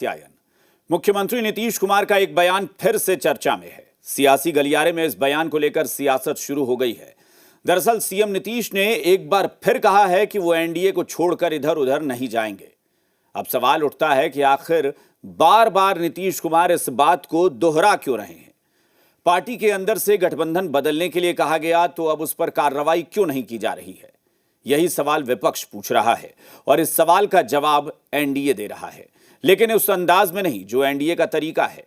प्रत्यायन। मुख्यमंत्री नीतीश कुमार का एक बयान फिर से चर्चा में है। सियासी गलियारे में इस बयान को लेकर सियासत शुरू हो गई है। दरअसल सीएम नीतीश ने एक बार फिर कहा है कि वो एनडीए को छोड़कर इधर उधर नहीं जाएंगे। अब सवाल उठता है कि आखिर बार बार नीतीश कुमार इस बात को दोहरा क्यों रहे हैं। पार्टी के अंदर से गठबंधन बदलने के लिए कहा गया तो अब उस पर कार्रवाई क्यों नहीं की जा रही है, यही सवाल विपक्ष पूछ रहा है और इस सवाल का जवाब एनडीए दे रहा है, लेकिन उस अंदाज में नहीं जो एनडीए का तरीका है।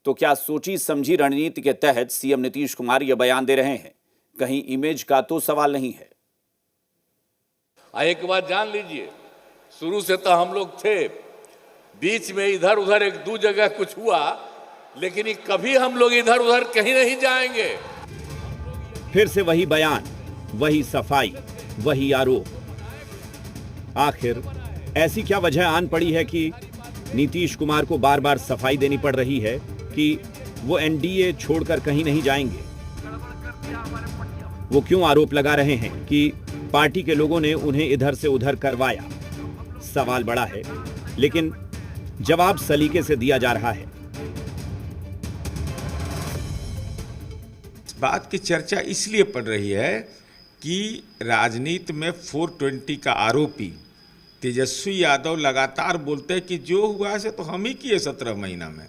तो क्या सोची समझी रणनीति के तहत सीएम नीतीश कुमार यह बयान दे रहे हैं? कहीं इमेज का तो सवाल नहीं है। एक बात जान लीजिए, शुरू से तो हम लोग थे, बीच में इधर उधर एक दो जगह कुछ हुआ, लेकिन कभी हम लोग इधर उधर कहीं नहीं जाएंगे। फिर से वही बयान, वही सफाई, वही आरोप। आखिर ऐसी क्या वजह आन पड़ी है कि नीतीश कुमार को बार बार सफाई देनी पड़ रही है कि वो एनडीए छोड़कर कहीं नहीं जाएंगे? वो क्यों आरोप लगा रहे हैं कि पार्टी के लोगों ने उन्हें इधर से उधर करवाया? सवाल बड़ा है, लेकिन जवाब सलीके से दिया जा रहा है। इस बात की चर्चा इसलिए पड़ रही है कि राजनीति में 420 का आरोपी तेजस्वी यादव लगातार बोलते हैं कि जो हुआ से तो हम ही किए 17 महीना में।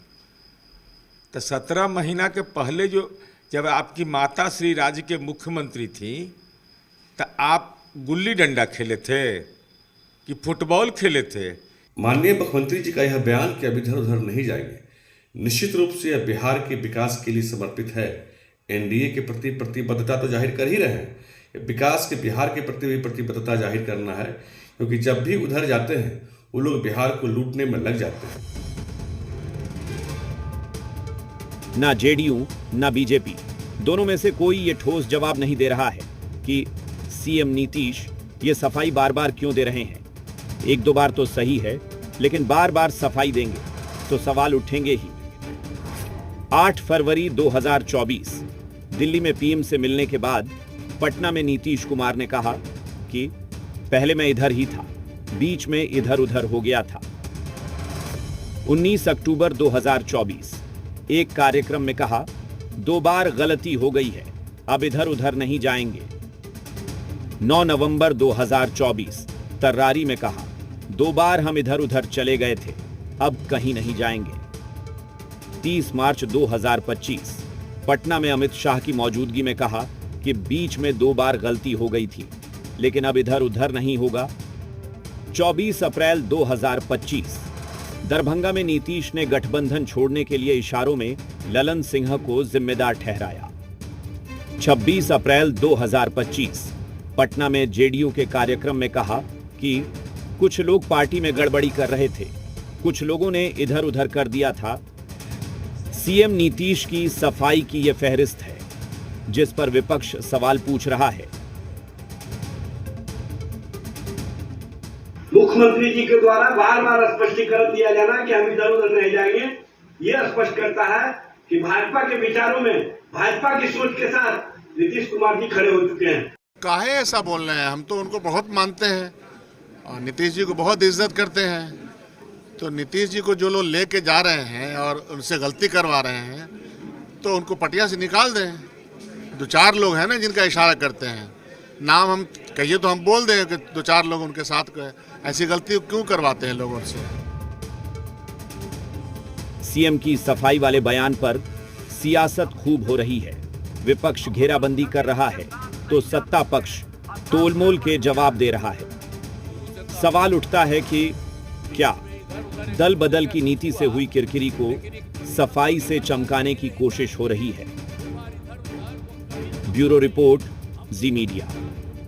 तो 17 महीना के पहले जब आपकी माता श्री राज्य के मुख्यमंत्री थी, तो आप गुल्ली डंडा खेले थे कि फुटबॉल खेले थे? माननीय मुख्यमंत्री जी का यह बयान कि अब इधर उधर नहीं जाएंगे, निश्चित रूप से यह बिहार के विकास के लिए समर्पित है। एनडीए के प्रति प्रतिबद्धता तो जाहिर कर ही रहे हैं, विकास के बिहार के प्रति भी प्रतिबद्धता जाहिर करना है, क्योंकि जब भी उधर जाते हैं वो लोग बिहार को लूटने में लग जाते हैं। ना जेडीयू ना बीजेपी, दोनों में से कोई ये ठोस जवाब नहीं दे रहा है कि सीएम नीतीश ये सफाई बार बार क्यों दे रहे हैं। एक दो बार तो सही है, लेकिन बार बार सफाई देंगे तो सवाल उठेंगे ही। 8 फरवरी 2024 दिल्ली में पीएम से मिलने के बाद पटना में नीतीश कुमार ने कहा कि पहले मैं इधर ही था, बीच में इधर उधर हो गया था। 19 अक्टूबर 2024 एक कार्यक्रम में कहा, 2 बार गलती हो गई है, अब इधर उधर नहीं जाएंगे। 9 नवंबर 2024 तर्रारी में कहा, 2 बार हम इधर उधर चले गए थे, अब कहीं नहीं जाएंगे। 30 मार्च 2025 पटना में अमित शाह की मौजूदगी में कहा कि बीच में 2 बार गलती हो गई थी, लेकिन अब इधर उधर नहीं होगा। 24 अप्रैल 2025 दरभंगा में नीतीश ने गठबंधन छोड़ने के लिए इशारों में ललन सिंह को जिम्मेदार ठहराया। 26 अप्रैल 2025 पटना में जेडीयू के कार्यक्रम में कहा कि कुछ लोग पार्टी में गड़बड़ी कर रहे थे, कुछ लोगों ने इधर उधर कर दिया था। सीएम नीतीश की सफाई की यह फहरिस्त है, जिस पर विपक्ष सवाल पूछ रहा है। मुख्यमंत्री जी के द्वारा बार बार स्पष्टीकरण दिया जाना कि हम इधर उधर नहीं जाएंगे, यह स्पष्ट करता है कि भाजपा के विचारों में, भाजपा की सोच के साथ नीतीश कुमार जी खड़े हो चुके हैं। काहे ऐसा बोल रहे हैं? हम तो उनको बहुत मानते हैं और नीतीश जी को बहुत इज्जत करते हैं। तो नीतीश जी को जो लोग लेके जा रहे हैं और उनसे गलती करवा रहे हैं, तो उनको पटिया से निकाल दें। 2-4 लोग हैं ना जिनका इशारा करते हैं, नाम हम कहिए तो हम बोल दें कि 2-4 लोग उनके साथ ऐसी गलती क्यों करवाते हैं लोगों से। सीएम की सफाई वाले बयान पर सियासत खूब हो रही है। विपक्ष घेराबंदी कर रहा है तो सत्ता पक्ष तोलमोल के जवाब दे रहा है। सवाल उठता है कि क्या दल बदल की नीति से हुई किरकिरी को सफाई से चमकाने की कोशिश हो रही है? ब्यूरो रिपोर्ट, जी मीडिया।